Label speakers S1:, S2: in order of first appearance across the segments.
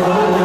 S1: Oh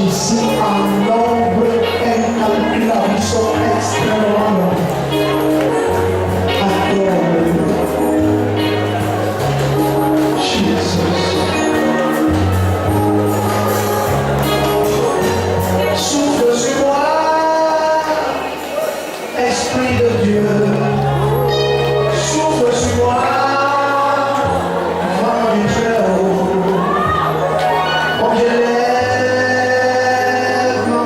S1: agissent en nombre incalculable, ils sont extrêmement nombreux. Adore-le. Jesus. Souffle sur moi, Esprit de Dieu. Souffle sur moi, vent du Très-Haut. Mon Dieu, lève mon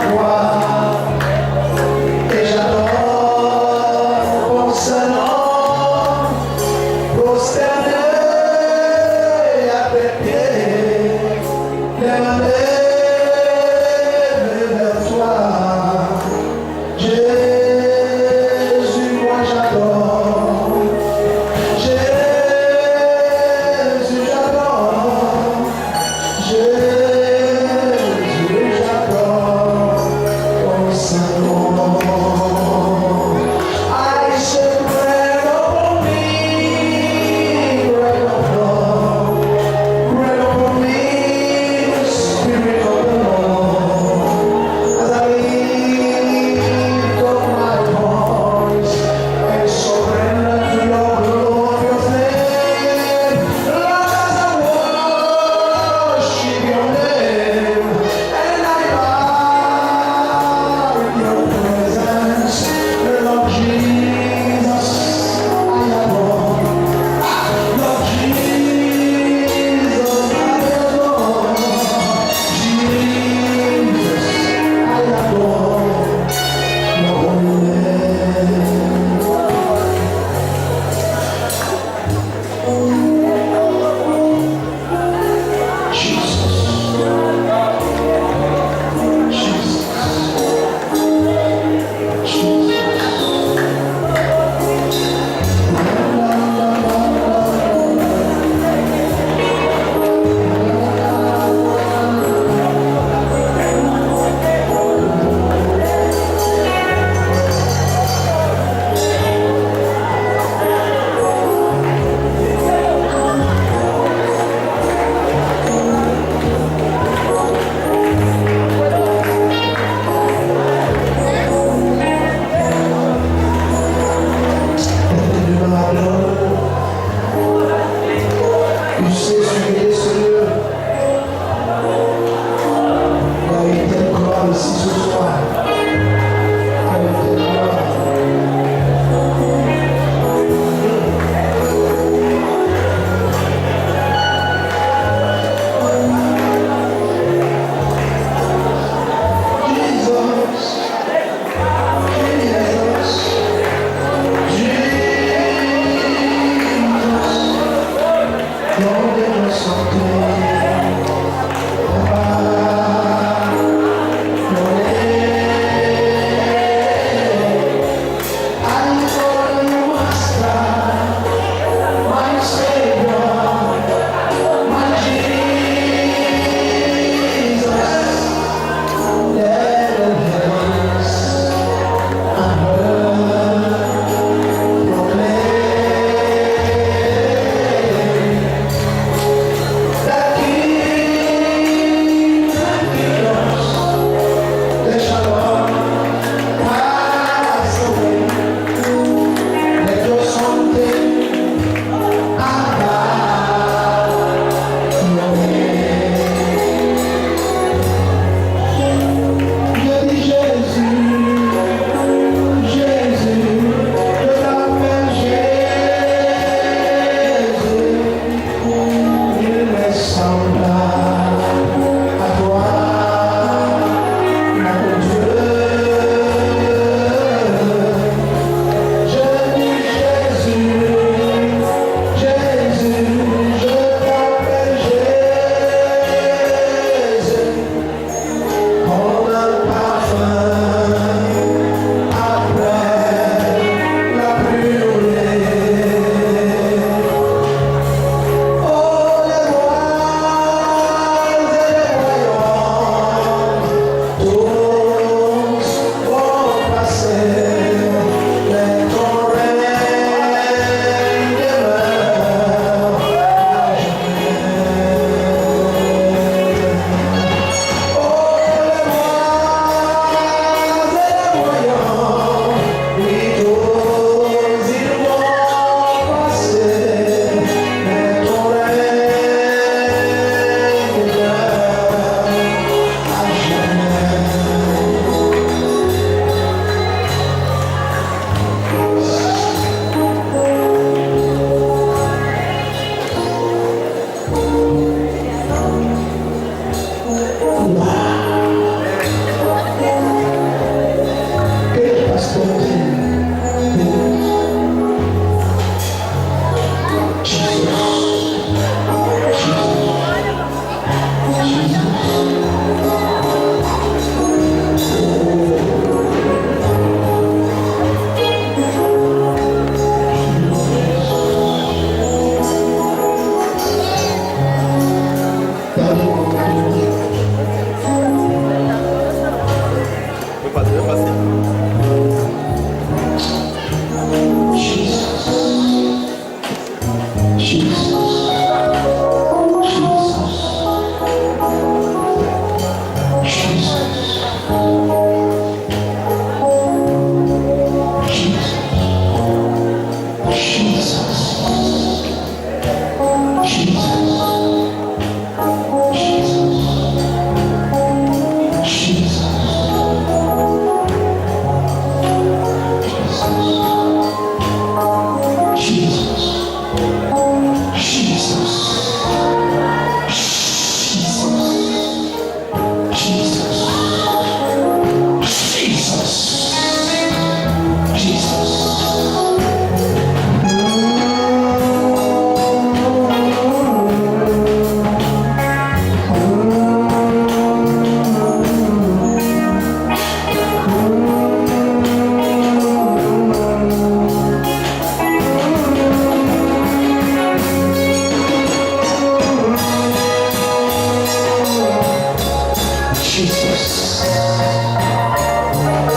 S1: Jesus.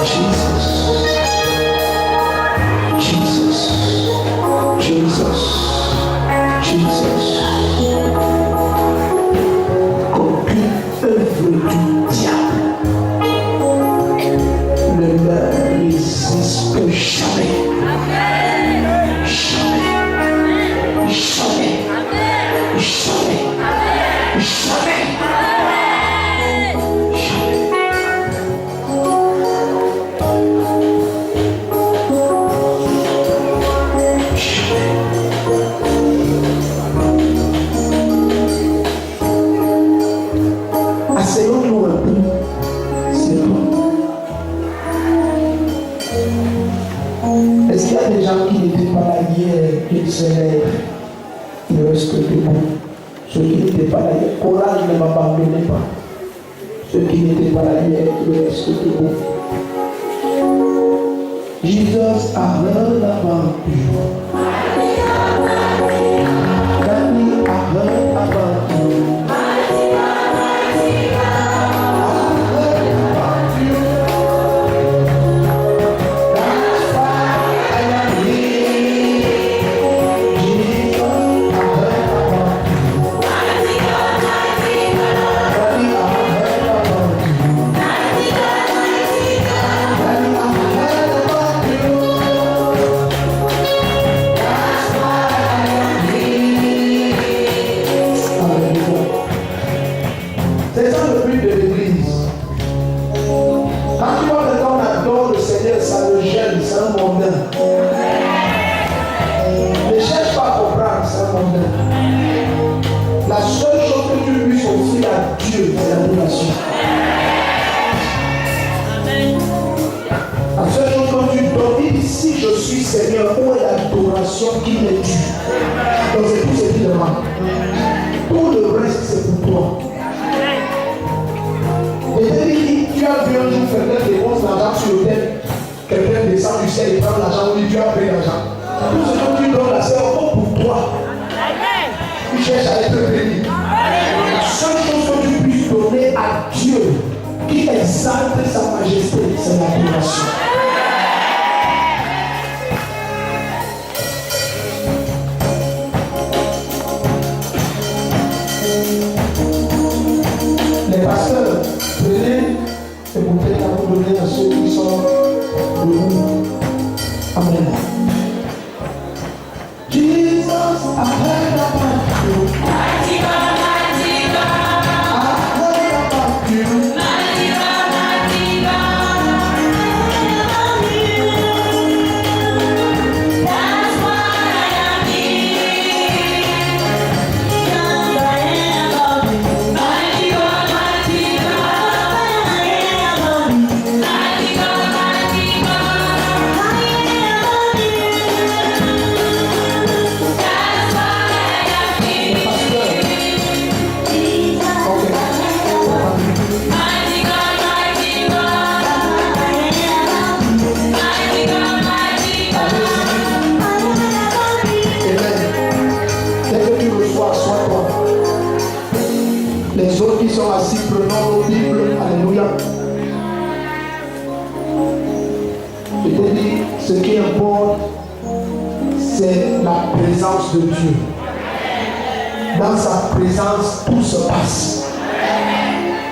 S1: Jesus. Jesus. Jesus. Jesus. Qu'aucune œuvre du diable ne me résiste jamais. Jamais. Jamais. Jamais. Jamais. Asseyons-nous un peu. C'est bon. Est-ce qu'il y a des gens qui n'étaient pas là hier, qui se lèvent, ils restent debout? Ceux qui n'étaient pas là hier, courage, ne m'abandonnez pas. Ceux qui n'étaient pas là hier, ils restent debout. Jesus a heard about you. Daddy, I heard about you. C'est ça le but de l'église. Quand tu vois que quand on adore le Seigneur, ça le gêne, c'est un mondain. Ne cherche pas à comprendre, c'est un mondain. La seule chose que tu puisses offrir à Dieu, c'est l'adoration. La seule chose que tu donnes, si je suis Seigneur, où est l'adoration qui m'est due? Donc c'est tout ce qu'il demande. Tout le reste, c'est pour toi. Et tu as vu un jour quelqu'un dépense l'argent sur le thème, quelqu'un descend du ciel et prend l'argent, on dit tu as pris l'argent. Tout ce que tu donnes là, c'est encore pour toi. Tu cherches à être béni. La seule chose que tu puisses donner à Dieu, qui exalte sa majesté, c'est l'adoration. Les pasteurs, prenez et montez à vous donner à ceux qui sont debout. Amen. Jesus, I heard about you. Mighty God, mighty God. I heard about you. Mighty God, mighty God. That's why I am here. Mighty God, mighty God. Mighty God, mighty Les autres qui sont assis, prenons nos Bibles. Alléluia. Je te dis, ce qui importe, c'est la présence de Dieu. Dans sa présence, tout se passe.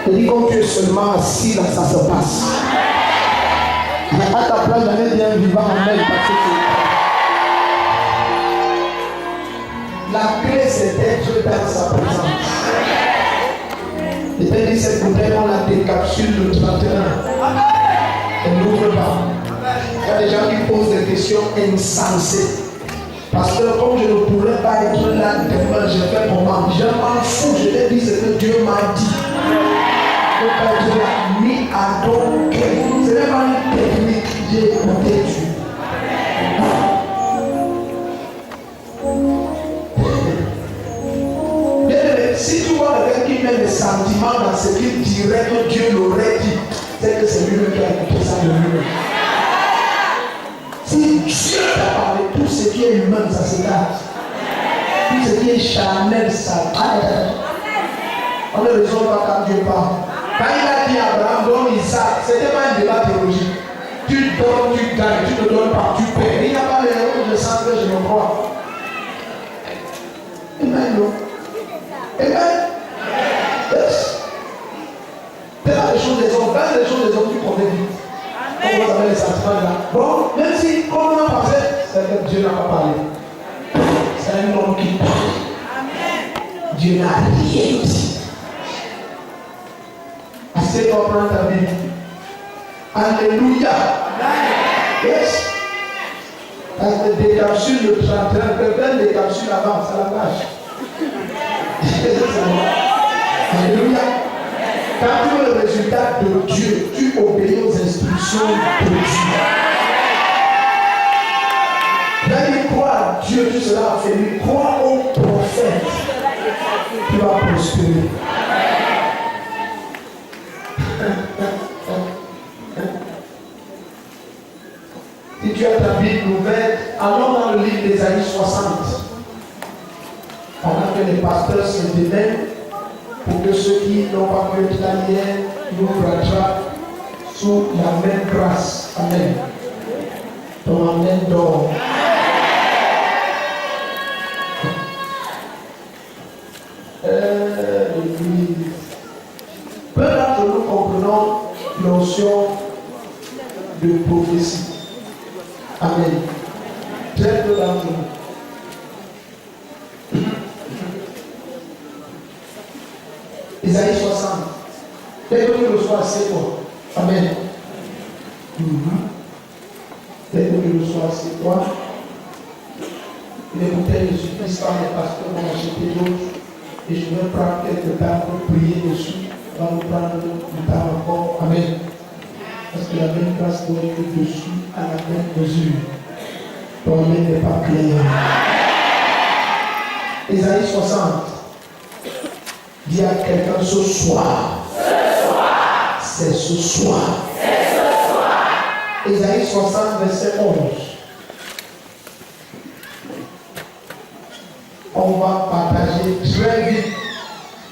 S1: Je dis, quand tu es seulement assis, là, ça se passe. Mais à ta place, j'allais bien vivant en elle parce que la clé, c'est d'être dans sa présence. Et dit cette bouteille, on la décapsule le 31. Elle n'ouvre pas. Il y a des gens qui posent des questions insensées. Parce que comme je ne pourrais pas être là demain, je fais comment? Je m'en fous, je vais dire ce que Dieu m'a dit. Je ne peux pas être là, ni à donc. Ce n'est pas une technique, j'ai écouté Dieu. Si tu vois quelqu'un qui met des sentiments dans ce qu'il dirait que Dieu l'aurait dit, c'est que c'est lui-même qui a écouté ça de lui-même. Si Dieu t'a parlé, tout ce qui est humain, ça se gâte. Tout ce qui est charnel, ça taille. On ne raisonne pas quand Dieu parle. Quand il a dit à ça, ce n'était pas un débat théologique. Tu donnes, tu gagnes, tu ne donnes pas, tu perds. Il n'y a pas de je sens que je me crois. Amen, non? Amen. Yes. C'est pas les choses des hommes. Quand les choses des hommes, tu connais vite. Comme vous avez les sentiments là. Bon, même si, comme on a pensé, c'est que Dieu n'a pas parlé. C'est un homme qui parle. Dieu n'a rien dit. Assez comprendre ta vie. Alléluia. Yes. Parce que des capsules de 31, quelqu'un des capsules avant, ça la vache. Alléluia. Quand tu veux le résultat de Dieu, tu obéis aux instructions de Dieu. Quand il croit à Dieu, tu seras affaibli. Crois au prophète. Tu vas prospérer. Si tu as ta Bible ouverte, allons dans le livre d'Ésaïe 60. Pendant que les pasteurs se démènent, pour que ceux qui n'ont pas pu être là hier nous rattrapent sous la même grâce. Amen. Ton amen d'or. Peu d'entre nous comprenons la notion de prophétie. Amen. Très peu d'entre nous. Isaïe 60. Dès que tu reçois, c'est toi. Amen. Dès que tu reçois, c'est toi. Les bouteilles ne suffisent pas, les pasteurs vont acheter d'autres. Et je vais prendre quelques temps pour prier dessus. On va nous prendre du temps encore. Amen. Parce que la même grâce doit être dessus à la même mesure. Ton amen n'est pas clair. Isaïe 60. Dis à quelqu'un ce soir. C'est ce soir. Isaïe 60, verset 11. On va partager très vite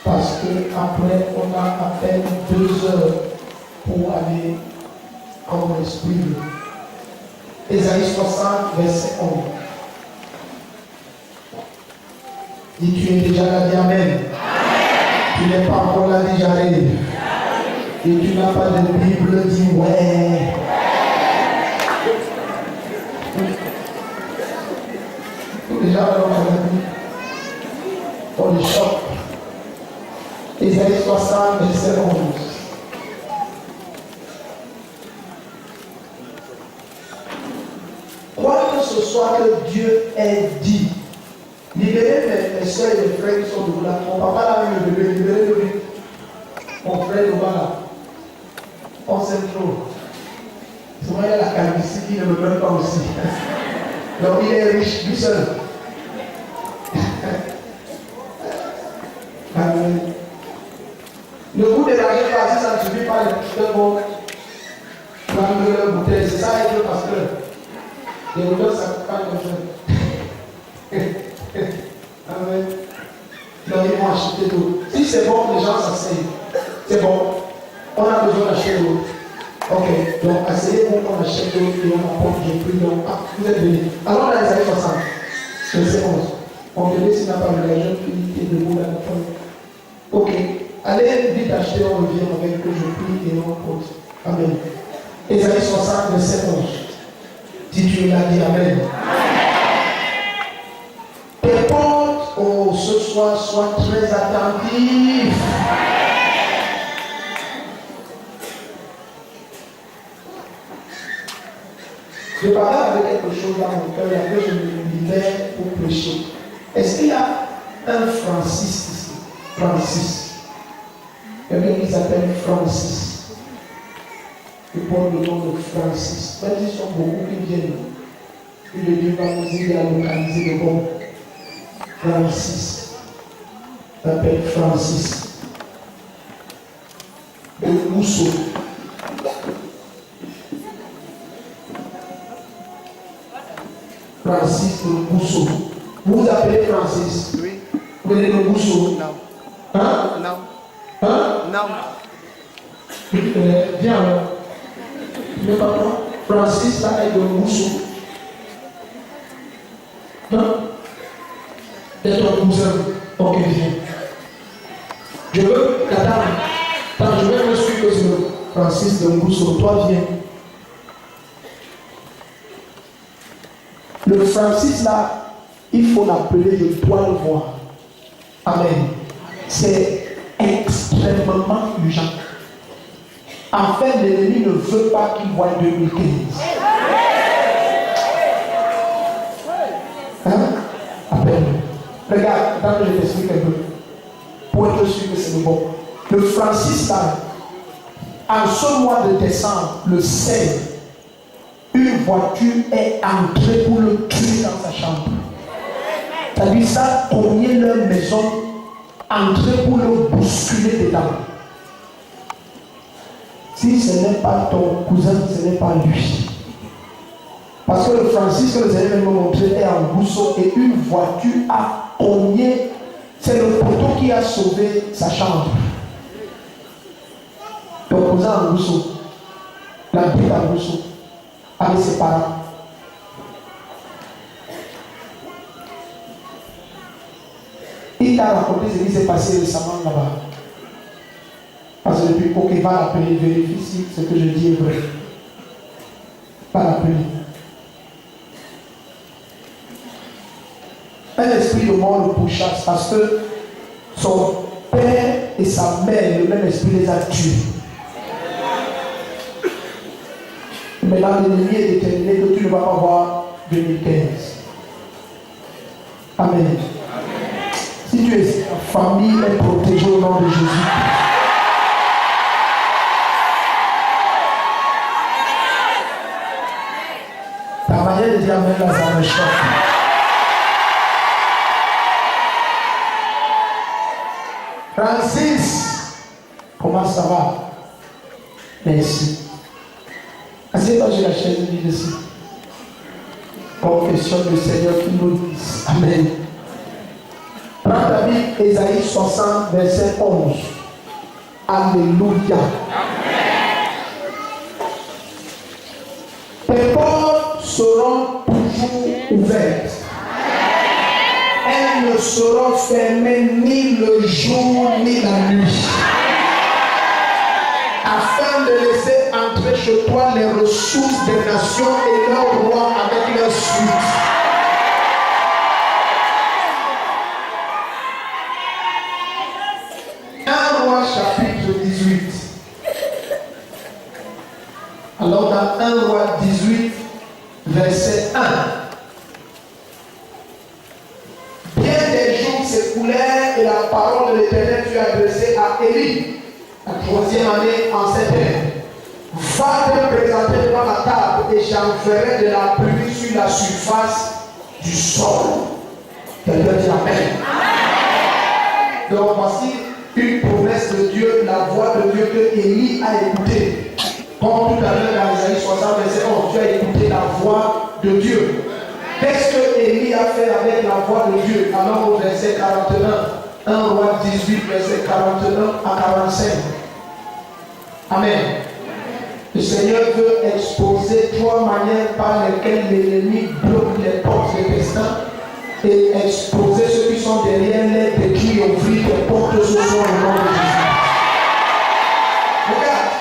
S1: parce que après on a à peine 2 heures pour aller comme l'esprit. Isaïe 60, verset 11. Dis tu es déjà là, dis Amen. Tu n'es pas encore là, dis j'arrive. Et tu n'as pas de Bible, dis ouais. Déjà dans la Bible. On le choque. Isaïe 60, verset 11. Crois que ce soit que Dieu ait dit. Libérez mes soeurs et mes frères qui sont là. Mon papa là, le bébé, libérez-le. Mon frère là. On s'aime trop. Souvent il y a la calvitie qui ne me donne pas aussi. Donc il est riche, lui seul. Le goût de l'argent, si ça ne suffit pas, les bon prendre leur bouteille. C'est ça avec le pasteur. Les odeurs, ça ne coûte pas grand-chose. Amen. Donc ils vont acheter tout. Si c'est bon, les gens s'asseyent. C'est bon. On a besoin d'acheter l'eau. Ok. Donc asseyez-vous, on achète l'eau et on apporte du prix. Donc, vous êtes venus. Alors dans les années 60, verset 11. On te dit s'il n'a pas de l'argent, qui est debout là. Ok. Allez vite acheter, on revient avec que je prie et on compte. Amen. Isaïe 60, verset 11. Si tu l'as dit, Amen. Tes portes, ce soir, sois très attentifs. Je parle avec quelque chose dans mon cœur, et après je me libère pour prêcher. Est-ce qu'il y a un Francis ici? Francis. Quelqu'un qui s'appelle Francis. Il porte le nom de Francis. Même s'ils sont beaucoup qui viennent. Puis le Dieu va nous aider à localiser le bon. Francis. Il s'appelle Francis. De Mousseau. Francis de Mousseau. Vous vous appelez Francis? Oui. Vous venez de Mousseau?
S2: Non.
S1: Hein?
S2: Non.
S1: Hein?
S2: Non.
S1: Viens alors. Le papa, Francis, là, est de Moussou. Non? C'est ton cousin. Ok, viens. Je veux, la dame. Attends, je vais me suivre sur Francis de Moussou. Toi, viens. Le Francis, là, il faut l'appeler, je dois le voir. Amen. C'est extrêmement urgent. En fait, l'ennemi ne veut pas qu'il voie 2015. Hein? Appelle-le. Regarde, attends que je t'explique un peu. Pour être sûr que c'est le bon. Le Francis, là, en ce mois de décembre, le 16, une voiture est entrée pour le tuer dans sa chambre. C'est-à-dire ça, cogner leur maison, entrer pour le bousculer dedans. Si ce n'est pas ton cousin, ce n'est pas lui. Parce que le Francis que vous allez me montrer est en Gousseau et une voiture a cogné. C'est le poteau qui a sauvé sa chambre. Ton cousin en Gousseau, la vie en Gousseau, avec ses parents. Il t'a raconté ce qui s'est passé récemment là-bas. Parce que depuis qu'il va l'appeler, vérifie si ce que je dis est vrai. Va l'appeler. Un esprit de mort le pourchasse parce que son père et sa mère, le même esprit les a tués. Maintenant, l'ennemi est déterminé que tu ne vas pas voir 2015. Amen. Si tu es famille est protégée au nom de Jésus. Ta manière de dire Amen, là, ça me choque. Francis, comment ça va? Merci. Assieds-toi sur la chaise de ici. Confession du Seigneur qui nous dit Amen. Prends ta Bible, Ésaïe 60, verset 11. Alléluia. Tes portes seront toujours ouvertes. Elles ne seront fermées ni le jour ni la nuit. Afin de laisser entrer chez toi les ressources des nations et leurs rois avec leur suite. Chapitre 18. Alors dans 1 Roi 18, verset 1. Bien des jours s'écoulèrent et la parole de l'Éternel fut adressée à Élie, la 3e année en septembre. Va te présenter devant la table et j'enverrai de la pluie sur la surface du sol. Quelqu'un dit Amen. Donc voici une promesse de Dieu, la voix de Dieu que Élie a écoutée. Comme tout à l'heure dans Isaïe 60, verset 11, tu as écouté la voix de Dieu. Qu'est-ce que Élie a fait avec la voix de Dieu? Alors au verset 41, 1 Roi 18, verset 41 à 45. Amen. Le Seigneur veut exposer 3 manières par lesquelles l'ennemi bloque les portes des destins et exposer ceux qui sont derrière les qui ouvrent les portes ce soir au nom de Jésus. Regarde,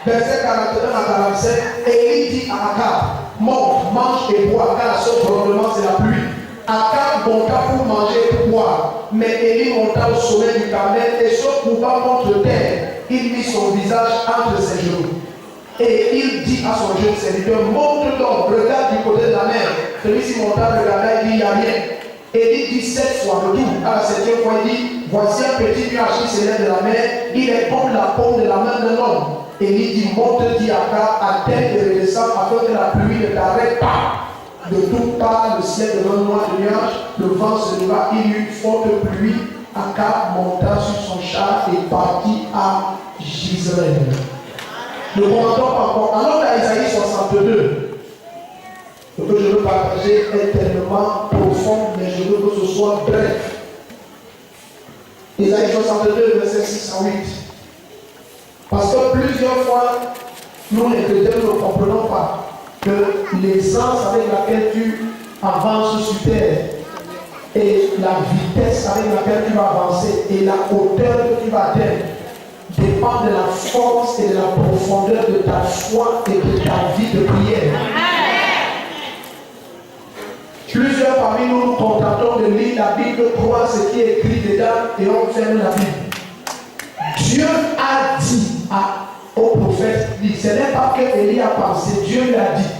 S1: verset 41 à 47, Élie dit à Akab, monte, mange et bois, car ce probablement c'est la pluie. Akab monta pour manger et pour boire, mais Élie monta au sommet du Carmel et se couvrant contre terre, il mit son visage entre ses genoux. Et il dit à son jeune serviteur, monte donc, regarde du côté de la mer. Celui-ci monta, regarda, il dit, il n'y a rien. Élie dit 7 fois le tout. À la 7e fois, il dit, voici un petit nuage qui s'élève de la mer, il est comme la paume de la main d'un homme. Élie dit, monte, dit Akab, à terre et redescend, afin que la pluie ne t'arrête pas. De toutes parts, le ciel devint noir de nuages, le vent se leva, il y eut une forte pluie. Akab monta sur son char et partit à Jezreel. Ne commentons pas encore. Alors dans Isaïe 62, ce que je veux partager est tellement profond, mais je veux que ce soit bref. Isaïe 62, verset 6 à 8. Parce que plusieurs Plusieurs fois, nous les chrétiens ne comprenons pas que l'essence avec laquelle tu avances sur terre et la vitesse avec laquelle tu vas avancer et la hauteur que tu vas atteindre dépend de la force et de la profondeur de ta foi et de ta vie de prière. Plusieurs parmi nous nous contentons de lire la Bible, croire ce qui est écrit dedans et on ferme la Bible. Dieu a dit au prophète, ce n'est pas que Élie a pensé, Dieu lui a dit.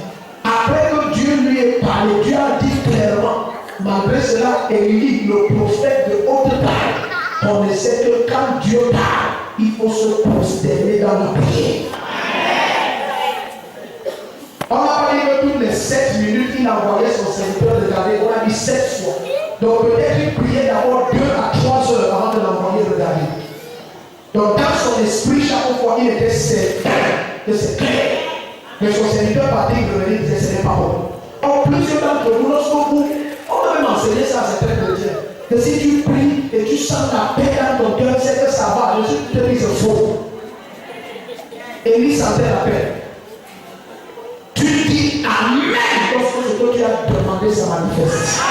S1: Après que Dieu lui ait parlé, Dieu a dit clairement, malgré cela, Élie, le prophète de haute taille, connaissait que quand Dieu parle, il faut se prosterner dans la prière. On n'a pas dit que toutes les 7 minutes, il envoyait son serviteur regarder. On a dit 7 fois. Donc peut-être il priait d'abord 2 à 3 heures avant de l'envoyer regarder. Donc dans son esprit, chaque fois, il était certain que c'est clair. Mais son serviteur partait revenir et disait ce n'est pas bon. Or, plusieurs d'entre nous, lorsqu'on vous, on a même enseigné ça à certains chrétiens. Que si tu pries et tu sens la paix dans ton cœur, c'est que ça va. Je suis te dis c'est faux. Élie sentait la paix. Tu dis Amen lorsque ce que tu as demandé se manifeste.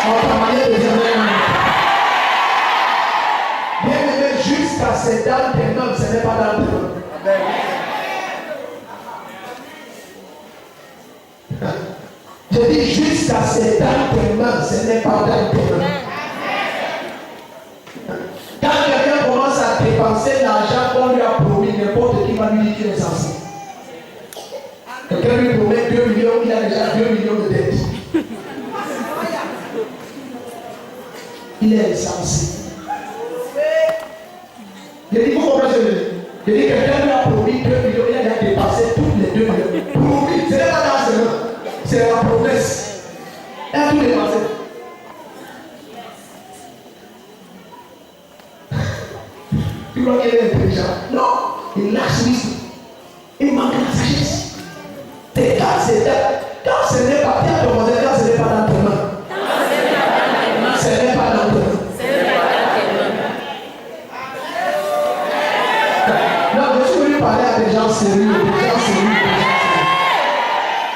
S1: En ta manière de dire Amen. Bien aimé, jusqu'à ces dans tes mains, ce n'est pas dans tes mains. Je dis jusqu'à ces dans tes mains, ce n'est pas dans tes mains. Quand quelqu'un commence à dépenser l'argent qu'on lui a promis, n'importe qui va lui dire qu'il est censé. Quelqu'un lui promet 2 millions, il a déjà 2 millions de dettes. Il est insensé. Je dis, vous comprenez ce que je dis? Je dis, quelqu'un lui a promis 2 millions, il a déjà dépassé toutes les 2 millions. Promis, ce n'est pas dans ses mains, c'est la promesse. Il a tout dépassé. Tu crois qu'il est intelligent? Non, il lâche l'isme. Il manque la sagesse. Et quand ce n'est pas bien demandé, quand ce n'est pas dans tes mains. Ce n'est pas dans tes mains. Non, je suis venu parler à des gens sérieux,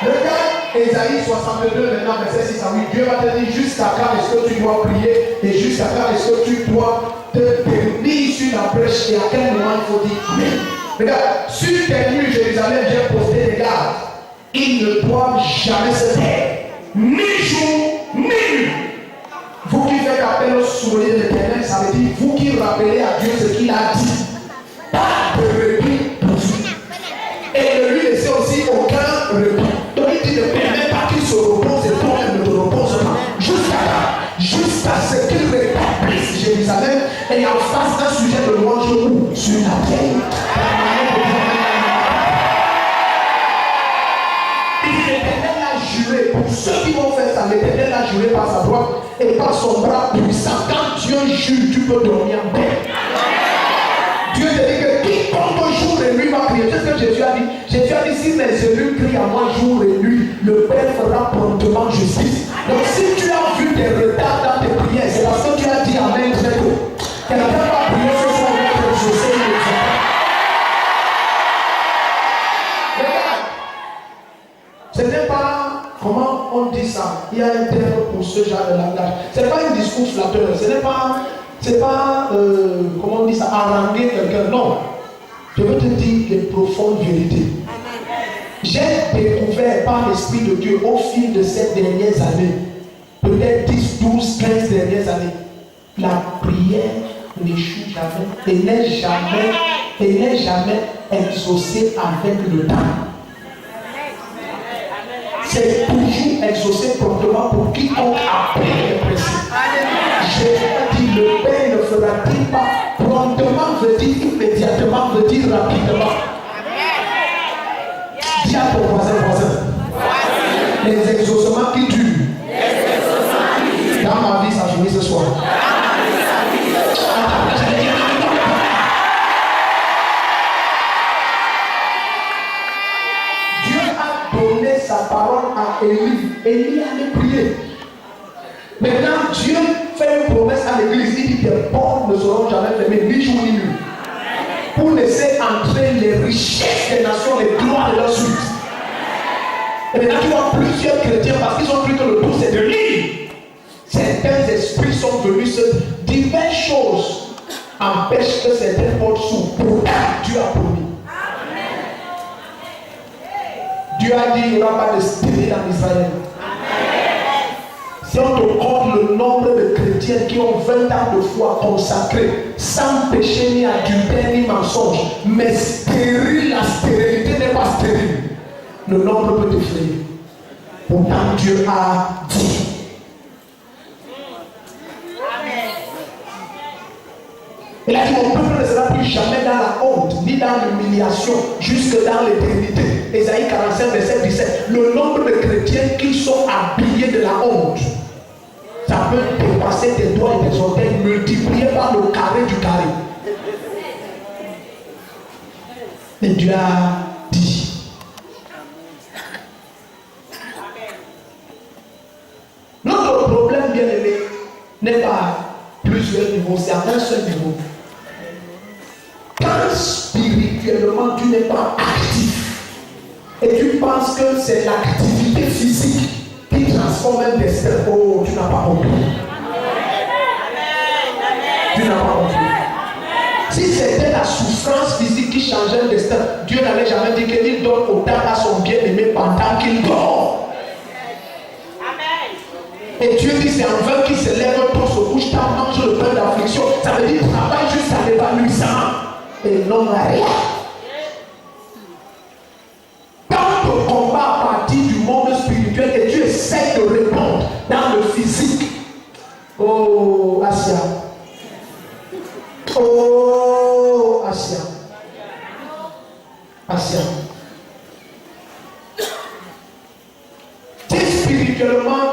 S1: Regarde Ésaïe 62, maintenant, verset 6 à 8. Dieu va te dire jusqu'à quand est-ce que tu dois prier et jusqu'à quand est-ce que tu dois te tenir sur la brèche et à quel moment il faut dire Amen. Regarde, sur tes murs Jérusalem, j'ai posté des gardes. Ils ne doivent jamais se taire, ni jour, ni nuit. Vous qui faites appel au souvenir de l'Éternel, ça veut dire vous qui rappelez à Dieu ce qu'il a dit. Pas de repos pour vous. Et ne lui laissez aussi aucun repos. Donc il dit ne permet pas qu'il se repose et toi-même ne te repose pas. Jusqu'à ce qu'il rétablisse Jérusalem et en fasse un sujet de louange sur la terre. L'Éternel a juré, pour ceux qui vont faire ça, l'Éternel a juré par sa droite et par son bras puissant. Quand Dieu jure, tu peux dormir en paix. Dieu te dit que quiconque jour et nuit va prier. C'est ce que Jésus a dit. Jésus a dit si mes élus crient à moi jour et nuit, le Père fera promptement justice. Donc si tu as vu des retards dans tes prières, c'est parce que tu as dit Amen très tôt. Quelqu'un va prier ce soir avec je sais le Dieu. Ce n'est pas, comment on dit ça, il y a un terme pour ce genre de langage. Ce n'est pas un discours flatteur, ce n'est pas comment on dit ça, haranguer quelqu'un, non. Je veux te dire les profondes vérités. J'ai découvert par l'Esprit de Dieu au fil de ces dernières années, peut-être 10, 12, 15 dernières années, la prière n'échoue jamais et n'est jamais exaucée avec le temps. C'est toujours exaucé promptement pour quiconque a pris les principes. J'ai dit, le Père ne fera-t-il pas promptement, veut dire immédiatement, veut dire rapidement. Dis à ton voisin. Les exaucements qui durent. Dans ma vie, ça finit ce soir. Sa parole à Élie. Élie allait prier. Maintenant, Dieu fait une promesse à l'église. Il dit que les portes ne seront jamais fermées, ni jour ni nuit. Pour laisser entrer les riches. Et maintenant, tu vois plusieurs chrétiens, parce qu'ils ont cru que le tout c'est de lire. Certains esprits sont venus se diverses choses empêchent que certaines portes s'ouvrent. Pourtant, Dieu a promis. Dieu a dit qu'il n'y aura pas de stérile en Israël. Si on te compte le nombre de chrétiens qui ont 20 ans de foi consacrés, sans péché ni adultère ni mensonge, mais stérile, la stérilité n'est pas stérile, le nombre peut t'effrayer. Pourtant Dieu a dit. Il a dit mon peuple ne sera plus jamais dans la honte, ni dans l'humiliation, jusque dans l'éternité. Ésaïe 45, verset 17. Le nombre de chrétiens qui sont habillés de la honte, ça peut dépasser tes doigts et tes orteils, multiplié par le carré du carré. Mais Dieu a dit. Notre problème, bien aimé, n'est pas plusieurs niveaux, c'est à un seul niveau. Quand spirituellement tu n'es pas actif et tu penses que c'est l'activité physique qui transforme un destin, oh, tu n'as pas compris. Tu n'as pas compris. Si c'était la souffrance physique qui changeait le destin, Dieu n'allait jamais dire qu'il donne autant à son bien-aimé pendant qu'il dort. Et Dieu dit c'est en vain qu'il se lève tôt, se couche tard, mange le pain d'affliction. Ça veut dire travaille jusqu'à l'évanouissement. Et non rien. Quand tu combats à partir du monde spirituel et tu essaies de répondre dans le physique. Oh, Asia. Oh, Asia. Asia. Si spirituellement,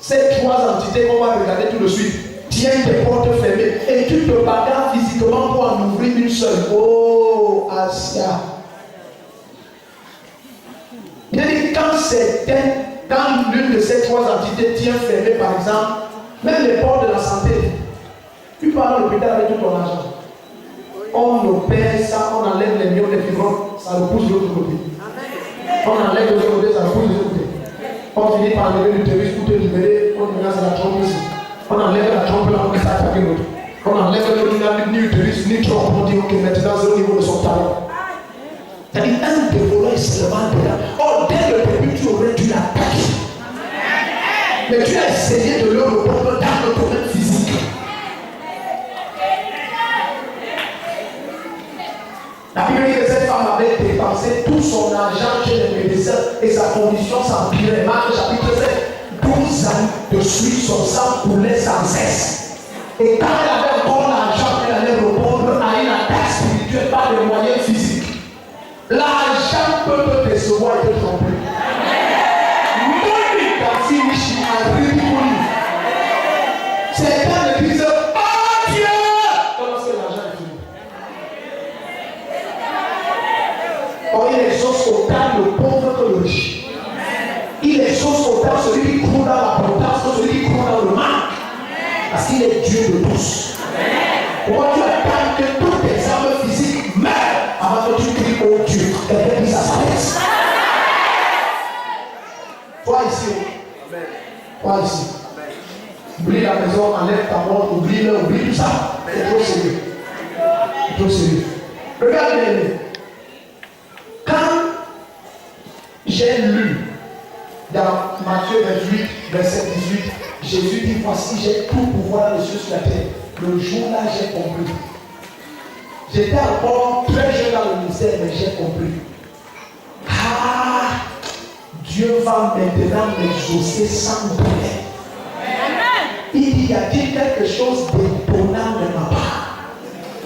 S1: ces trois entités qu'on va regarder tout de suite tiennent tes portes fermées et tu te bagarres physiquement pour en ouvrir une seule. Oh, Asia. Il dit quand l'une de ces trois entités tient fermée, par exemple, même les portes de la santé, tu pars à l'hôpital avec tout ton argent. On opère ça, on enlève les millions de fibrons, ça repousse de l'autre côté. On enlève de l'autre côté, ça repousse de l'autre côté. On finit par enlever l'utérus pour te libérer, on finit à la trompe ici. On enlève la trompe là, on peut s'attaquer l'autre. On enlève le ni utérus, ni trompe, on dit ok, maintenant c'est au niveau de son talent. C'est-à-dire un dévolant est seulement dedans. Or, dès le début, tu aurais dû l'attaquer. Mais tu as essayé de le répondre dans le domaine physique. La Bible dit que cette femme avait dépensé tout son argent chez les médecins et sa condition s'empirait. Marc chapitre 7, 12 ans de suite, son sang coulait sans cesse. Et quand elle avait encore l'argent, elle allait répondre à une attaque spirituelle par des moyens physiques. L'argent peut te décevoir et te tromper. Certains me disent oh Dieu! Comment est-ce que l'argent est fini? Or il exauce autant le pauvre que le riche. Il exauce autant celui qui croit dans l'abondance que celui qui croit dans le manque. Parce qu'il est Dieu de tous. Pourquoi tu attends que tous tes âmes physiques meurent avant que tu cries au Dieu? Quelqu'un dit ça s'arrête. Toi ici. Toi ici. Oublie la maison, enlève ta montre, oublie tout ça. C'est trop sérieux. C'est trop sérieux. Regardez. Quand j'ai lu dans Matthieu 28, verset 18, Jésus dit voici, j'ai tout pouvoir dans les cieux sur la terre. Le jour-là, j'ai compris. J'étais encore très jeune dans le ministère, mais j'ai compris. Ah, Dieu va maintenant m'exaucer sans douleur. Il y a-t-il quelque chose d'étonnant de ma part?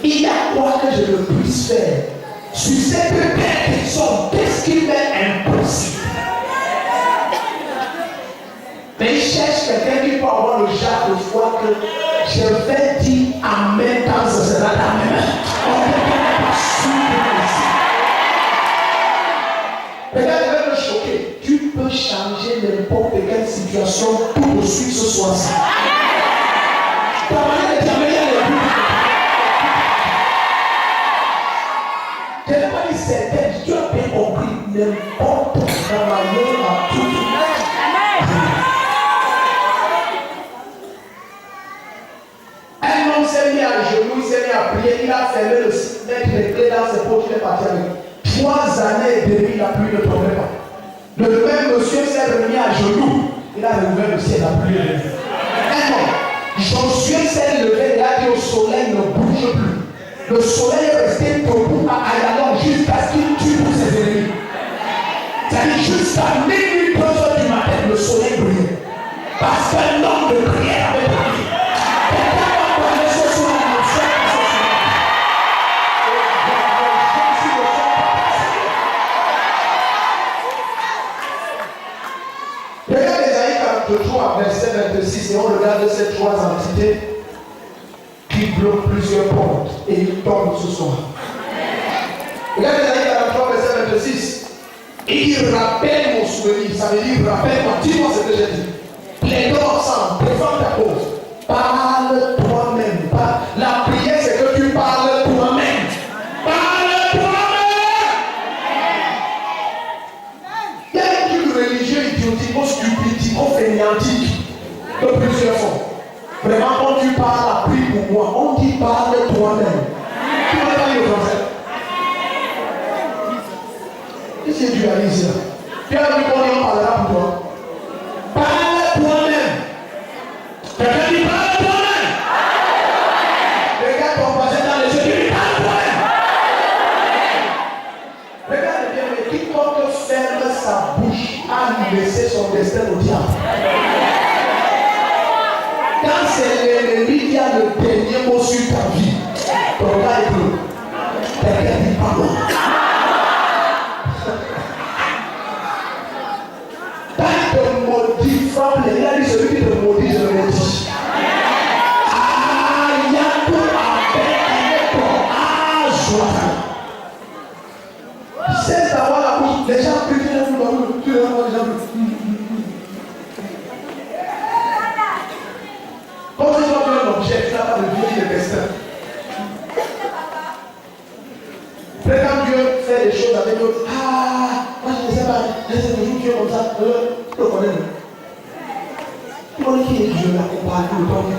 S1: Il y a quoi que je ne puisse faire? Sur cette terre qui sont, qu'est-ce qui m'est impossible? Mais il cherche quelqu'un qui peut avoir le genre de foi que je vais dire Amen quand ce sera ta main. On ne peut pas suivre ici. Regarde, je vais me choquer. Tu peux changer n'importe quelle situation tout de suite ce soir-ci. Ta manière de t'amener à l'église. Je n'ai pas dit certaines, tu as bien compris, n'importe la manière à prié, il a fermé le site, mettre les clés dans ses poches, il est parti avec. 3 années et demie, la pluie ne tombait pas. Le même monsieur s'est remis à genoux. Il a rouvert le ciel, la pluie est venue. Josué s'est levé et a dit au soleil ne bouge plus. Le soleil est resté debout à Ayalon jusqu'à ce qu'il tue tous ses ennemis. C'est-à-dire jusqu'à minuit, 2 heures du matin, le soleil brillait. Parce qu'un homme de prière avait parlé. Regarde Ésaïe 43, verset 26, et on regarde ces 3 entités qui bloquent plusieurs portes et ils tombent ce soir. Regarde Ésaïe 43, verset 26. Il rappelle mon souvenir, ça veut dire rappelle-moi, dis-moi ce que j'ai dit. Plaidons ensemble, défends ta cause. Parle toi-même. La prière, c'est que tu parles toi-même. Parle toi-même. Il y a un truc religieux idiotique-fainéantique de plusieurs fois. Vraiment, quand tu parles, prie pour moi. On dit parle toi-même. Tu vas parler au français. Qu'est-ce que tu as dit ici là? Tu as vu qu'on en parlera pour toi. Parle toi-même. Quelqu'un dit parle toi-même. Regarde ton voisin dans les yeux, tu dis parle toi-même. Regarde bien, mais quiconque ferme sa bouche a laissé son destin au diable. Quand c'est l'ennemi qui a le dernier mot sur ta vie, ton gars est clos. Quelqu'un dit pardon. Frappe les, il a dit celui qui te maudit, je le maudis. Ah, Yakou avec ah, joie. C'est d'avoir la bouche, les gens prient, tu les vois, les gens prient. Quand tu vois un objet, tu n'as pas de vie, de destin. Après, quand Dieu fait des choses avec d'autres, ah, moi je ne sais pas, je sais toujours Dieu comme ça, tu le connais. On qui est Dieu là, on parle tout le temps Dieu.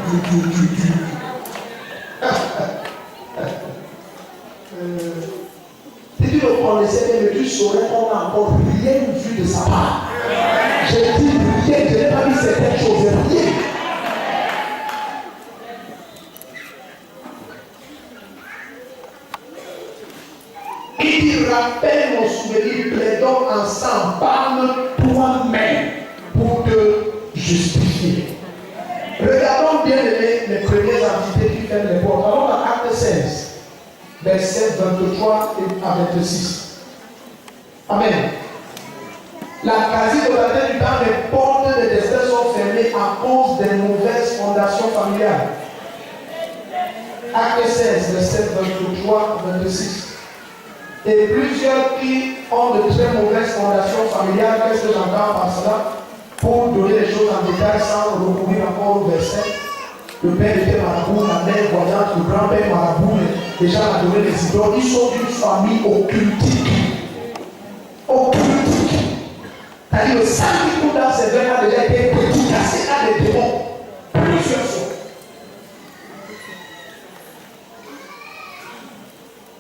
S1: Si tu le connaissais, mais tu saurais qu'on n'a encore rien vu de sa part. J'ai dit rien, je n'ai pas dit certaines choses, rien. Il dit rappelle mon souvenir, plaidons ensemble, parle toi-même pour te justifier. Regardons bien les premières entités qui ferment les portes. Allons dans Acte 16, versets 23 à 26. Amen. La quasi-totalité du temps, les portes des destins sont fermées à cause des mauvaises fondations familiales. Acte 16, versets 23 à 26. Et plusieurs qui ont de très mauvaises fondations familiales, qu'est-ce que j'entends par cela? Pour donner les choses en détail sans recourir encore au verset. Le père était marabout, la mère voyante, le grand-père marabout, les gens ont donné les idoles. Ils sont d'une famille occultique. Occultique. C'est-à-dire le sang qui coule dans ces veines a déjà été dédicacé à des démons. Plusieurs fois.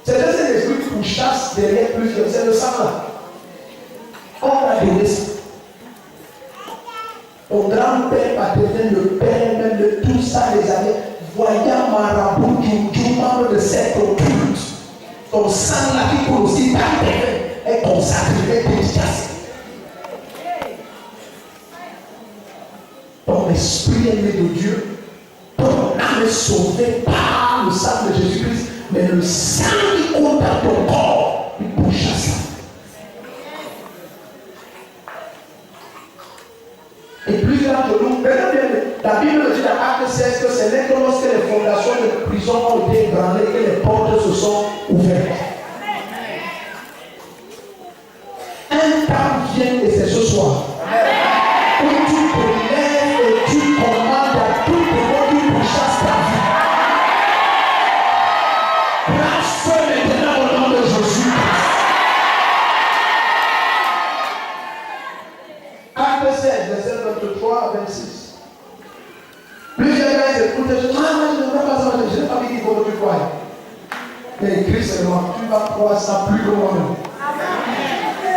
S1: C'est le Saint-Esprit qui vous chasse derrière plusieurs. C'est le sang là. On a donné ça. Ton grand-père paternel, le père même de tout ça, les années, voyant marabout du membre de cette occulte, ton sang là qui coule aussi, ta père est consacré, est dédicacé. Ton esprit est né de Dieu, ton âme est sauvée par le sang de Jésus-Christ, mais le sang qui coule dans ton corps, il bouge à ça. Et plusieurs de nous, la Bible dit dans Acte 16 que c'est là que lorsque les fondations de prison ont été ébranlées et les portes se sont ouvertes. Un temps vient et c'est ce soir. Où tu te lèves et tu commandes à tout le monde qui pourchasse ta vie. Prends feu maintenant au nom de Jésus. Acte 16, verset 23 à 26. Plusieurs gars écoutent, je ne vais pas ça, je n'ai pas dit qu'il faut que tu crois. seulement. Tu vas croire ça plus que moi-même.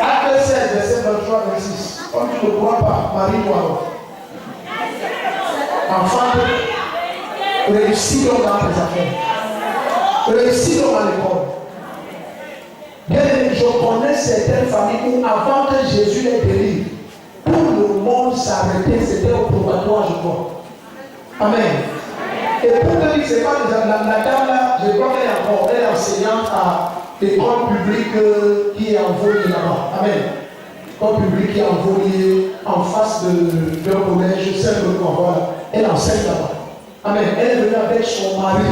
S1: Acte 16, verset 23, 26. Comme tu ne crois pas, marie-toi. Enfant, réussis donc dans tes affaires. Réussis donc à l'école. Bien aimé, je connais certaines familles où avant que Jésus les délivre, tout le monde s'arrêtait, c'était au probatoire, je crois. Amen. Et pour te dire, c'est pas la dame là, je crois qu'elle est enseignante à l'école publique qui est envoyée là-bas. Amen. L'école publique qui est envoyée en face de collège, celle que nous envoie là. Elle enseigne là-bas. Amen. Elle est venue avec son mari.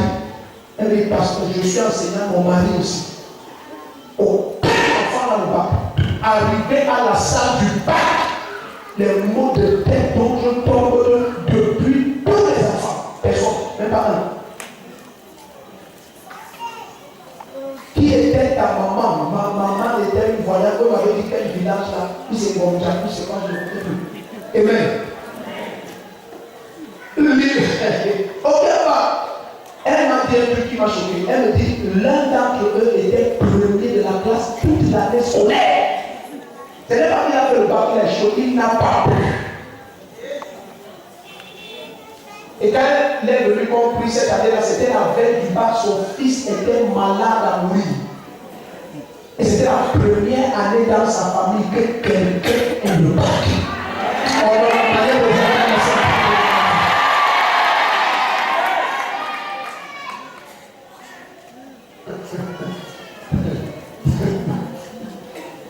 S1: Elle dit, parce que je suis enseignant, mon mari aussi. Au enfant dans le bac, arrivé à la salle du bac, les mots de tête dont je tombe depuis tous les enfants. Personne, même pas un. Qui était ta maman? Ma maman était une voyante, on m'avait dit quel village là, puis c'est bon, puis c'est pas, je ne sais plus. Amen. Ok, elle m'a dit un truc qui m'a choqué. Elle me dit, l'un d'entre eux était premier de la classe toute l'année scolaire. Ce n'est pas qu'il a fait le bac, il est chaud, il n'a pas pris. Et quand elle est venue compris cette année-là, c'était la veille du bac, son fils était malade à mourir. Et c'était la première année dans sa famille que quelqu'un ait le bac. On va parler de ça.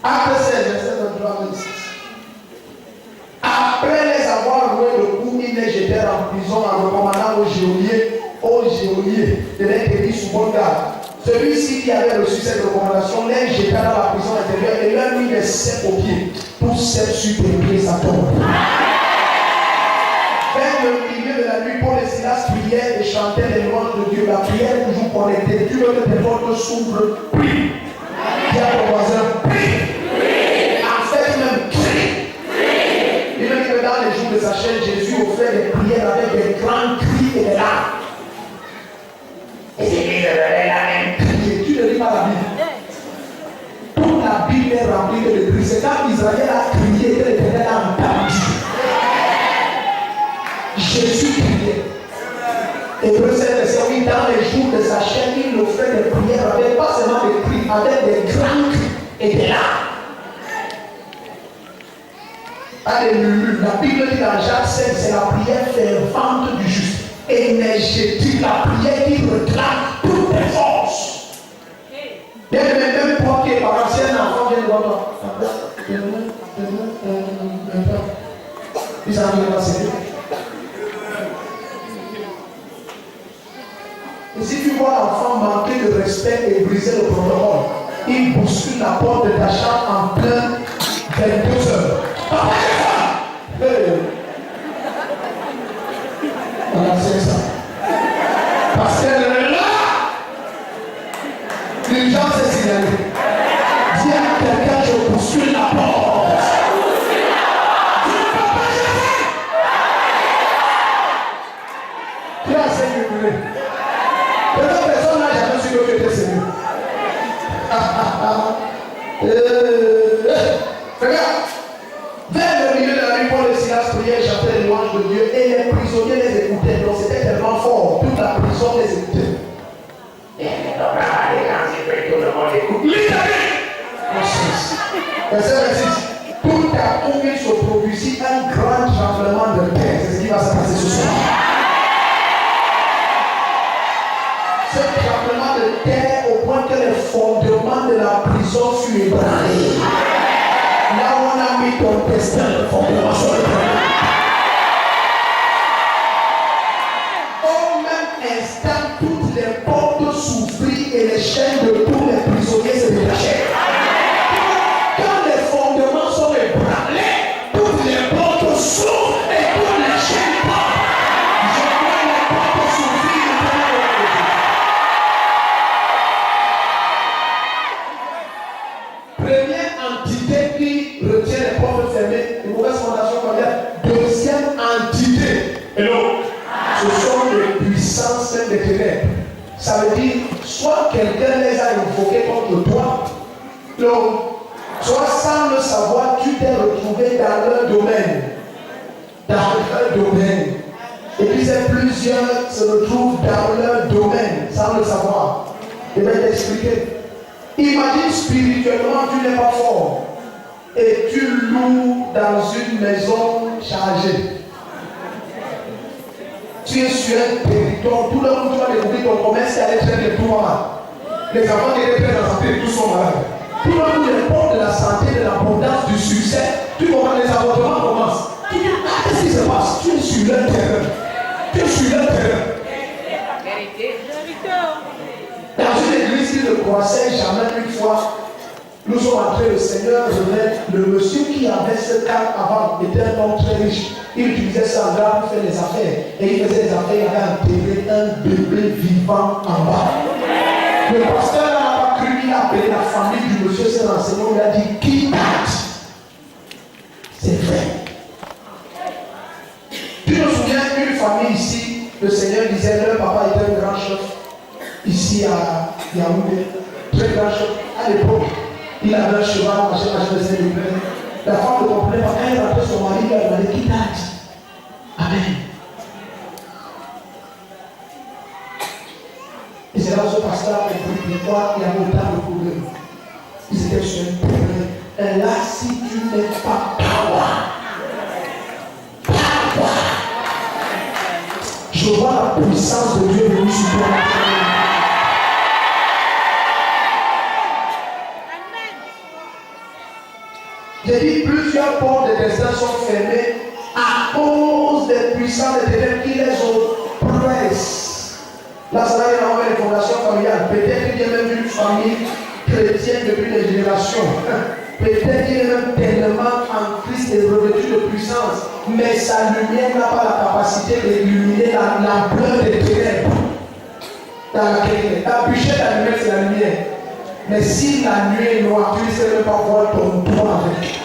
S1: Acte 16, verset 23, 26. Après les avoir loué le coup, ils les jetèrent en prison en recommandant au geôlier de les tenir sous bonne garde. Celui-ci qui avait reçu cette recommandation les jeta dans la prison intérieure et leur mit les sept aux pieds. Tous sept sur les pieds, ça tombe. Vers le milieu de la nuit, Paul et Silas priaient et chantaient les louanges de Dieu. La prière toujours connectée. Tu veux que tes portes s'ouvrent. Prie. Dis à ton voisin, prie. En fait, même crie. Il me dit que dans les jours de sa chaîne, Jésus offrait des prières avec des grands cris et des larmes. Et c'est qu'il devait la même crier. Tu ne lis pas la Bible. Toute la Bible est remplie de cris. C'est quand Israël a crié que l'Éternel a entendu. Jésus criait. Hébreux 7, verset 8, dans les jours de sa chaîne, il offrait des prières avec pas seulement des cris, avec des grands cris et des larmes. Alléluia. La Bible dit dans Jacques 7, c'est la prière fervente du juste. Énergétique, la prière qui réclame toutes tes forces. Même toi qui es par ancien enfant, viens de voir toi. Ils arrivent à passer. Et si tu vois l'enfant manquer de respect et briser le protocole, il bouscule la porte de ta chambre en plein 22 heures. Voilà, c'est ça. Parce qu'elle est là. L'urgence est signalée. Dis à quelqu'un, je bouscule la porte. Tu ne peux pas gérer. Tu as assez murmuré. Peut-être personne n'a jamais su que tu étais Seigneur. Regarde. Vers le milieu de la nuit, Paul et Silas priaient et chantaient les louanges de Dieu et les prisonniers les écoutaient. Donc c'était tellement fort, toute la prison les écoutait. Et tout le monde écoute. Verset 26. Tout à coup, il se produisit un grand tremblement de terre. C'est ce qui va se passer ce soir. Ce tremblement de terre au point que les fondements de la prison furent ébranlés. Là où on a mis ton destin, le fondement sur le au même instant, toutes les portes s'ouvrirent et les chaînes de tous les prisonniers se détachèrent. Quand les fondements sont ébranlés, toutes les portes s'ouvrent et toutes les chaînes partent. Je vois les portes s'ouvrir. Première entité qui retient les portes fermées, une mauvaise fondation mondiale. Deuxième entité, hello, ce sont les puissances des ténèbres. Ça veut dire soit quelqu'un les a invoqués contre toi, donc, soit sans le savoir, tu t'es retrouvé dans leur domaine. Dans leur domaine. Et puis c'est plusieurs se retrouvent dans leur domaine sans le savoir. Je vais t'expliquer. Imagine spirituellement, tu n'es pas fort et tu loues dans une maison chargée. Tu es sur un territoire, tout le monde tu vas découvrir ton commerce qui allait très bien, tout va mal. Les enfants qui étaient très en santé, tous sont malades. Tout le monde importe de la santé, de l'abondance, du succès. Tu comprends, les avortements commencent. Tu dis, qu'est-ce qui se passe? Tu es sur le terrain. Tu es sur le terrain. Dans une église qui ne croissait jamais une fois, nous sommes entrés, le Seigneur remet le monsieur qui avait ce cas avant, était un homme très riche. Il utilisait ça en gare pour faire des affaires. Et il faisait des affaires, il avait enterré un bébé vivant en bas. Le pasteur n'a pas cru, il a appelé la famille du monsieur, s'est renseigné, il a dit, qui date? C'est vrai. Tu te souviens qu'une famille ici, le Seigneur disait, leur papa était un grand chef, ici à Yaoundé, très grand chef. À l'époque, il avait un cheval, machin, faisait le plein. La femme ne comprenait pas, quand elle rentrait son mari, elle a demandé, qui date? Amen. Et c'est là où ce pasteur a compris pourquoi il y avait autant de problèmes. Ils étaient sur un problème. Et là, si tu n'es pas power, je vois la puissance de Dieu venir sur toi. J'ai dit plusieurs portes de destin sont fermées à cause des puissances de ténèbres qui les oppressent. Là, ça va y avoir les fondations familiales. Peut-être qu'il y a même une famille chrétienne depuis des générations. Peut-être qu'il est même tellement en Christ et revêtu de puissance, mais sa lumière n'a pas la capacité d'illuminer l'ampleur des ténèbres dans laquelle il est. La bûchette, la lumière, c'est la lumière. Mais si la nuit est noire, tu ne sais même pas voir ton doigt avec.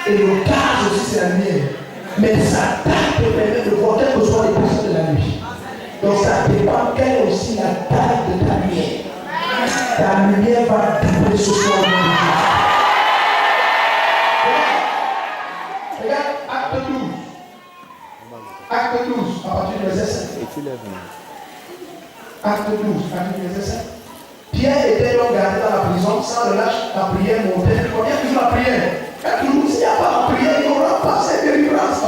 S1: Et le gaz aussi, c'est la lumière. Mais sa taille te permet de voir quelles que soient les personnes de la nuit. Donc ça dépend quelle est aussi la taille de ta lumière. Ta lumière va doubler ce soir. Regarde, acte 12. Acte 12, à partir du verset 7. Acte 12, à partir du verset 7. Pierre était donc gardé dans la prison, sans relâche, la prière montait. Il y a toujours la prière. S'il n'y a pas la prière, il n'y aura pas cette délivrance.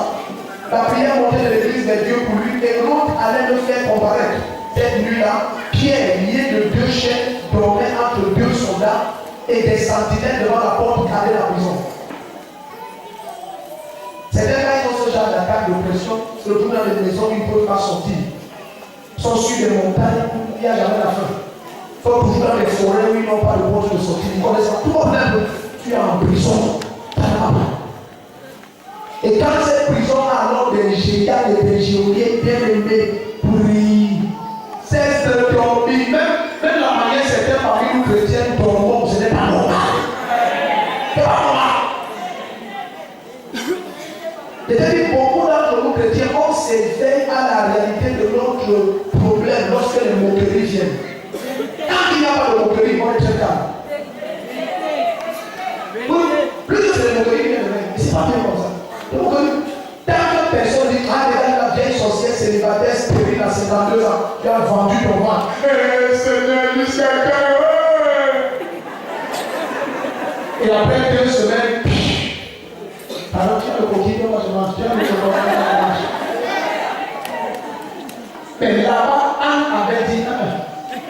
S1: La prière montait de l'église de Dieu pour lui, et l'autre allait le faire comparaître. Cette nuit-là, Pierre, lié de deux chaînes, dormait entre deux soldats et des sentinelles devant la porte gardée de la prison. Certains gars, ils ont ce genre d'attaque d'oppression, se retrouvent dans des maisons où ils ne peuvent pas sortir. Ils sont sur des montagnes où il n'y a jamais la faim. Il faut toujours dans les forêts où ils n'ont pas de porte de sortie. Ils connaissent pas. Tout problème, tu es en prison. Et quand cette prison a alors des géants et des geôliers bien aimés prient, cesse de dormir. Même la manière certaines parmi nous chrétiens dormons, ce n'est pas normal. Ce n'est pas normal. C'est-à-dire beaucoup d'entre nous chrétiens, on s'éveille à la réalité de notre problème lorsque les moqueries viennent. Quand il n'y a pas de moquerie, on est très calme. Oui, plus que c'est les moqueries viennent, c'est pas bien comme ça. Donc, tant que personne dit, ah, regarde la vieille sorcière célibataire stérile à 52 ans, tu as vendu ton ventre. Seigneur, jusqu'à quand? Et après 2 semaines, alors tu as le coquillon, moi je mange, tu as le coquillon, mais là-bas, Anne avait dit,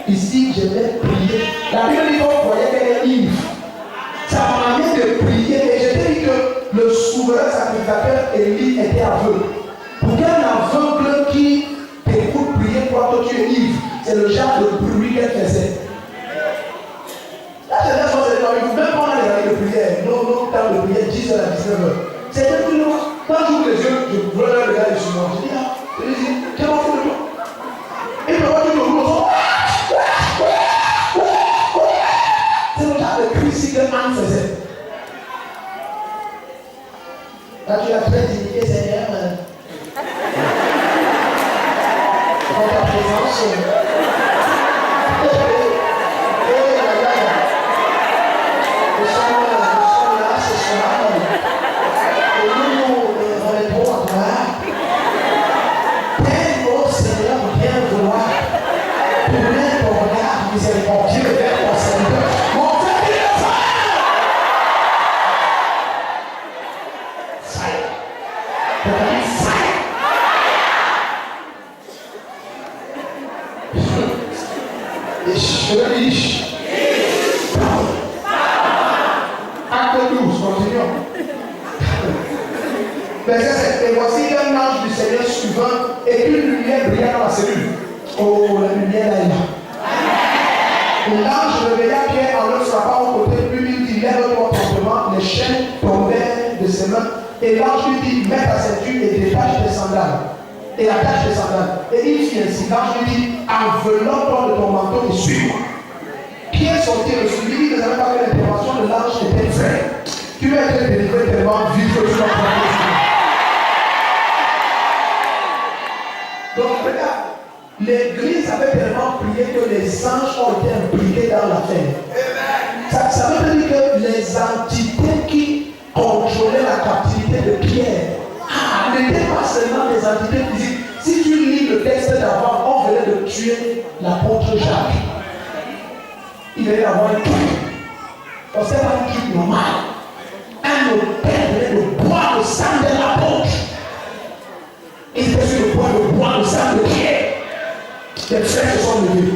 S1: ici je vais prier. La Bible dit qu'on croyait qu'elle est ivre. Ça m'a mis de prier et je t'ai dit que le souverain sacrificateur Élie était aveugle. Pour qu'un aveugle qui t'écoute prier, toi tu es ivre, c'est le genre de bruit qu'elle faisait. La jeunesse, c'est même quand on a les années de prière, nos temps de prière, 10h à 19h. C'était plus loin. Quand j'ouvre les yeux, je voulais regarder sur moi. Je dis, qu'est-ce qu'on fait de toi? Et puis, moi, je me roule. C'est le genre de cri que Anne faisait. Là, tu as très dignifié, Seigneur. Dans ta présence, Verset 7. Et voici un ange du Seigneur suivant et une lumière brilla dans la cellule. Oh, la lumière là est là. L'ange réveilla Pierre en le frappant au côté, puis lui dit, lève-toi promptement. Les chaînes tombèrent de ses mains. Et l'ange lui dit, mets ta ceinture et détache tes sandales. Et attache tes sandales. Et il fit ainsi. L'ange lui dit, enveloppe-toi de ton manteau et suis-moi. Pierre sortit et le suivit. Il ne savait pas que l'intervention de l'ange était vraie. Tu vas être délivré tellement vite que tu vas prendre. Donc regarde. L'église avait tellement prié que les anges ont été impliqués dans l'affaire. Ça veut dire que les entités qui contrôlaient la captivité de Pierre n'étaient pas seulement des entités physiques. Si tu lis le texte d'avant, on venait de tuer l'apôtre Jacques. Il venait d'avoir un truc. Donc ce n'est pas un truc normal. Un hôtel venait de boire le sang de l'apôtre. Il était sur le point de boire le sang de Pierre. Les frères se sont levés.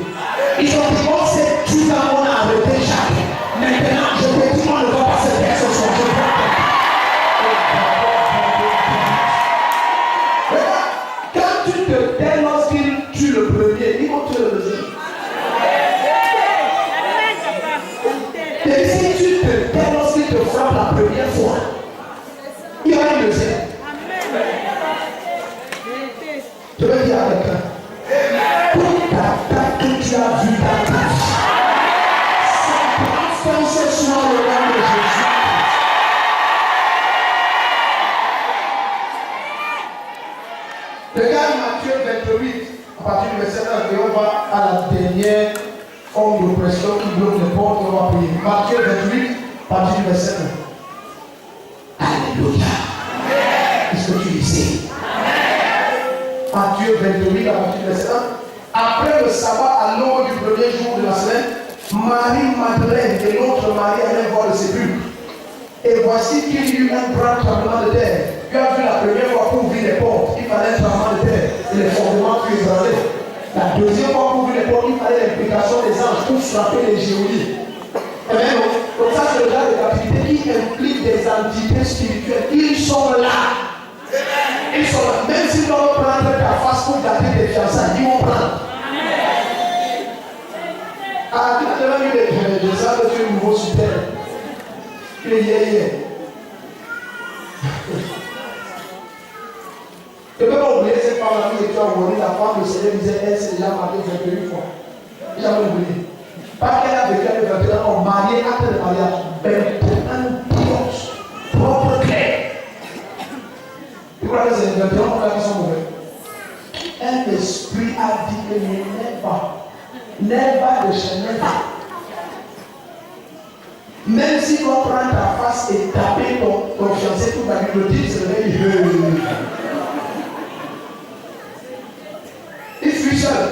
S1: Ils ont dit, on sait tout à on a arrêté Jacques. Maintenant, je te dis, on ne va pas se faire ce soir. Regarde, quand tu te tais lorsqu'il tue le premier, ils vont tuer le deuxième. Et si tu te tais lorsqu'il te frappe la première fois, il y aura une deuxième. Je veux dire avec quelqu'un. Toute attaque que tu as vue dans ta vie, ça prend ce soir le nom de Jésus. Regarde Matthieu 28, à partir du verset 1, et on va à la dernière forme de pression qui bloque les portes et on va prier. Matthieu 28, à partir du verset 1. Alléluia. Est-ce que tu le sais? Matthieu 28, à partir du verset 1. Après le sabbat, à l'aube du premier jour de la semaine, Marie-Madeleine et l'autre Marie allaient voir le sépulcre. Et voici qu'il y eut un grand tremblement de terre. Tu as vu la première fois pour ouvrir les portes, il fallait un tremblement de terre et les fondements furent ébranlés. La deuxième fois pour ouvrir les portes, il fallait l'implication des anges pour frapper les géolies. Amen. Donc ça, c'est le genre de captivité qui implique des entités spirituelles. Ils sont là. Ils sont là. Même s'ils doivent prendre ta face pour dater tes fiançailles, ils vont prendre. Ah, tu as déjà vu des gens de ce nouveau super. Il est hier. Tu ne peux pas oublier cette femme-là que tu as envoyée, la femme, le Seigneur disait, elle s'est déjà mariée 21 fois. Jamais oublié. Parce qu'elle a vécu avec 21 ans, mariée, acte de mariage, 21 divorces, propre clair. Tu crois que c'est 21 ans qui sont mauvais? Un esprit a dit que n'aie pas de Chanel. Même s'il doit prendre ta face et taper ton fiancé toute la vie, le type se réveille. Il fuit seul.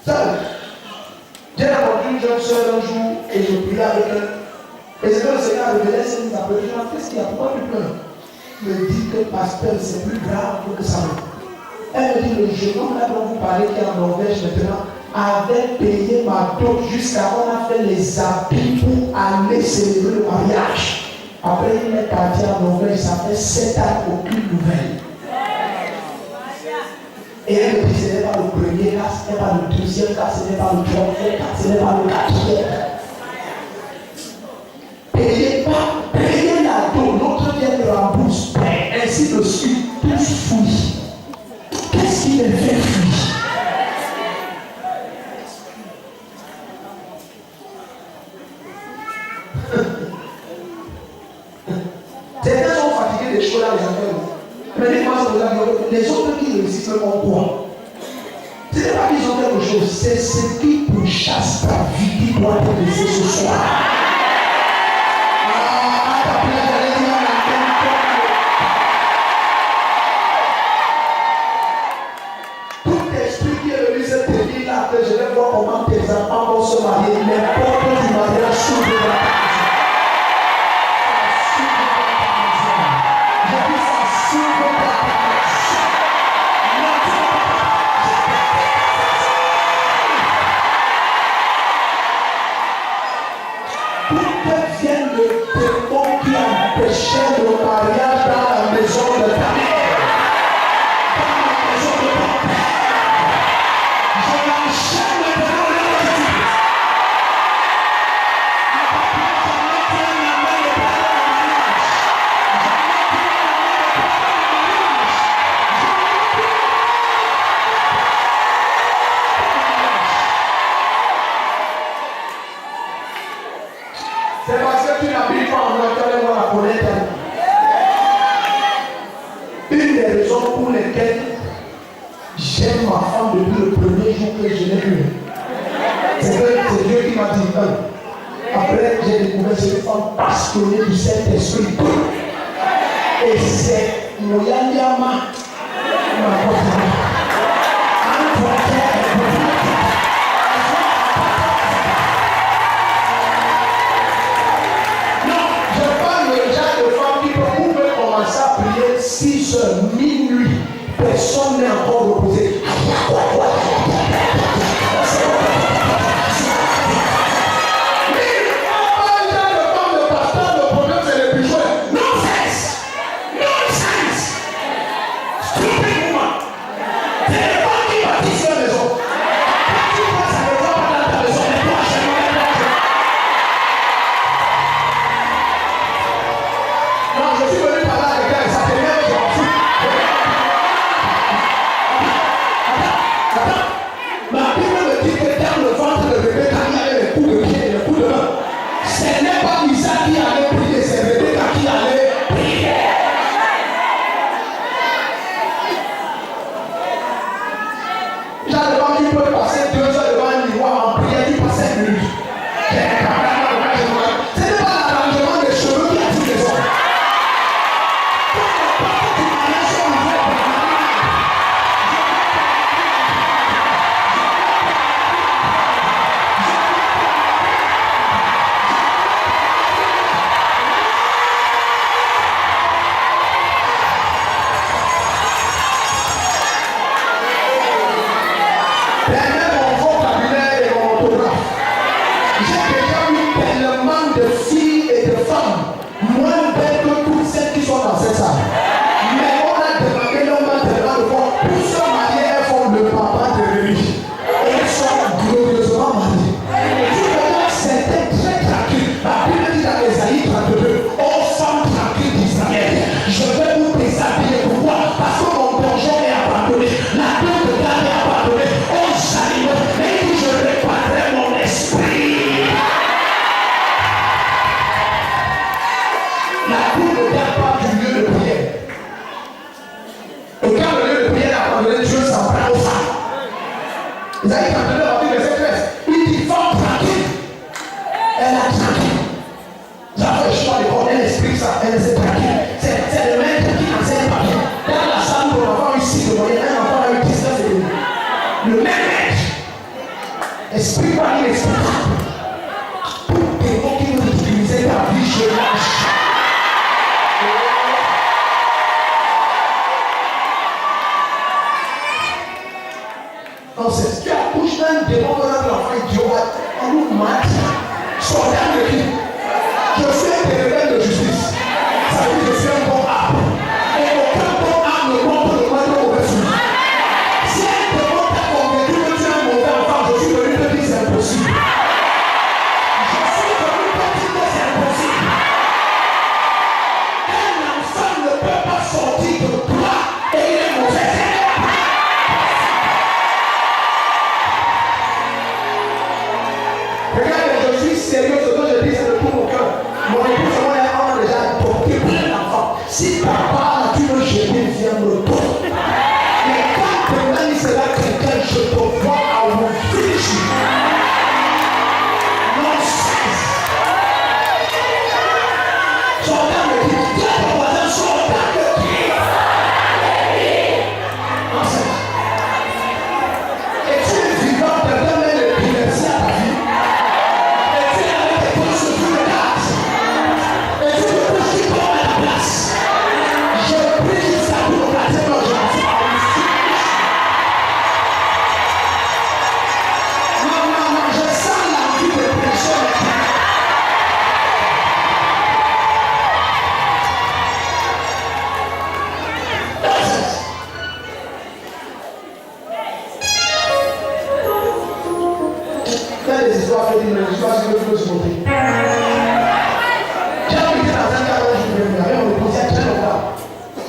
S1: Seul. J'ai rencontré une jeune soeur un jour et je priais avec elle. Et c'est que le Seigneur révélait ce qu'il appelait. Je dis, qu'est-ce qu'il y a? Pourquoi tu pleures? Il me dit que pasteur, c'est plus grave que ça. Elle me dit, le jeune homme là dont vous parlez qui est en Norvège maintenant avait payé ma dot jusqu'à on a fait les habits pour aller célébrer le mariage. Après il est parti en Norvège, ça fait 7 ans, aucune nouvelle. Et elle me dit, ce n'est pas le premier cas, ce n'est pas le deuxième cas, ce n'est pas le troisième cas, ce n'est pas le quatrième. Payez la dot, l'autre vient de rembourse, ainsi de suite, tous fouillent. Qu'est-ce qui les fait fuir? Certains sont fatigués des choses là, les affaires. Mais les fois, les autres qui réussissent ont quoi? Ce n'est pas qu'ils ont quelque chose, c'est ce qui pourchasse ta vie qui doit te laisser ce soir. Que je vais voir comment tes enfants vont se marier, les portes du mariage s'ouvrent dans ta maison. Je dis ça s'ouvre dans ta maison. Tout devient le démon qui empêchait le mariage dans la C'est parce que tu n'habites pas en moi, tu allais voir la connaître. Une des raisons pour lesquelles j'aime ma femme depuis le premier jour que je l'ai vue, c'est que c'est Dieu qui m'a dit. Après, j'ai découvert cette femme passionnée du Saint-Esprit. Et c'est Moyanyama. Non, je parle déjà de femmes qui peuvent commencer à prier 6 heures, minuit. Personne n'est encore reposé.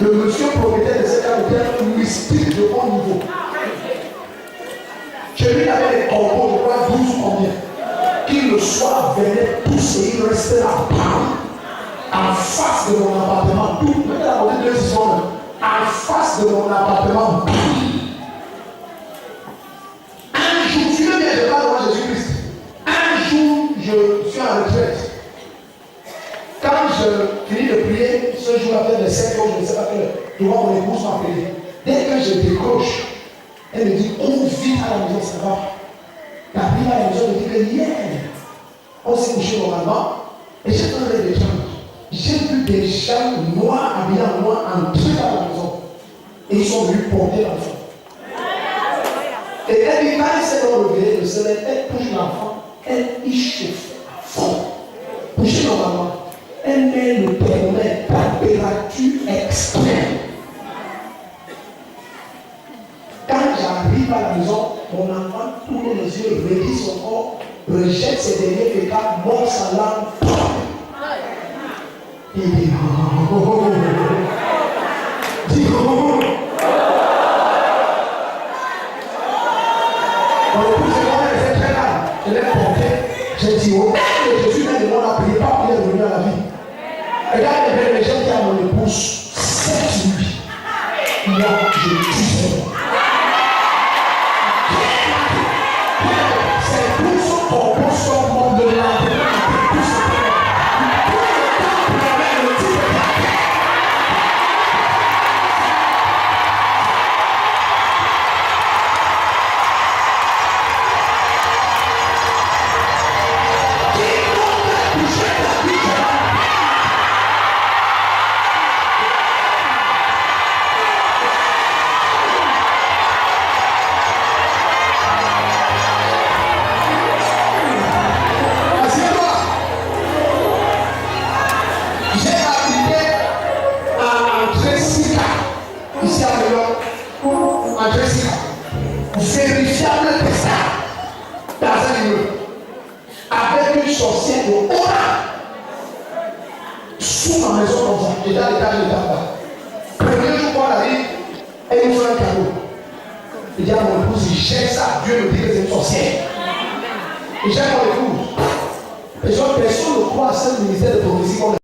S1: Le monsieur propriétaire de ce cas était un mystique de haut niveau. Chez lui, il avait des corbeaux, je crois 12 ou combien, qui le le soir venait tous et il restait là, en face de mon appartement. Même la montée de secondes, en face de mon appartement. Un jour, tu veux bien, je parle devant Jésus-Christ. Un jour, je suis en retraite. Quand je finis de prier, ce jour après les 7 heures, je ne sais pas quelle heure, je vois mon épouse m'appeler. Dès que je décroche, elle me dit, cours vite à la maison, ça va. T'arrives à la maison, elle me dit que hier, on s'est couché normalement, et j'ai un rêve étrange. J'ai vu des gens noirs, habillés en noir, entrer dans la maison. Et ils sont venus porter l'enfant. Et elle dit, quand elle s'est réveillée, le soleil, elle touche l'enfant, elle y chauffe à fond. Couché normalement. Elle met le thermomètre, température extrême. Quand j'arrive à la maison, mon enfant tourne les yeux, redit son corps, rejette ses derniers pécats, mord sa langue. Il dit oh. Dis oh. Mon épouse elle était très calme. Je l'ai porté. J'ai dit oh. Je suis dans le monde à prier, pas prier de revenir à la vie. Regarde les gens qui ont mon épouse, cette nuit, moi je tue ça. C'est tout ce qu'on peut sortir de l'entrée. Vérifiable testin dans un immeuble avec une sorcière de Oran sous ma maison comme ça. J'étais à l'étage de là. Premier jour qu'on arrive, elle nous fait un cadeau. Il dit à mon épouse, il jette ça. Dieu me dit que c'est une sorcière. Il jette mon épouse. Et genre, personne ne croit à ce ministère de prophétie qu'on est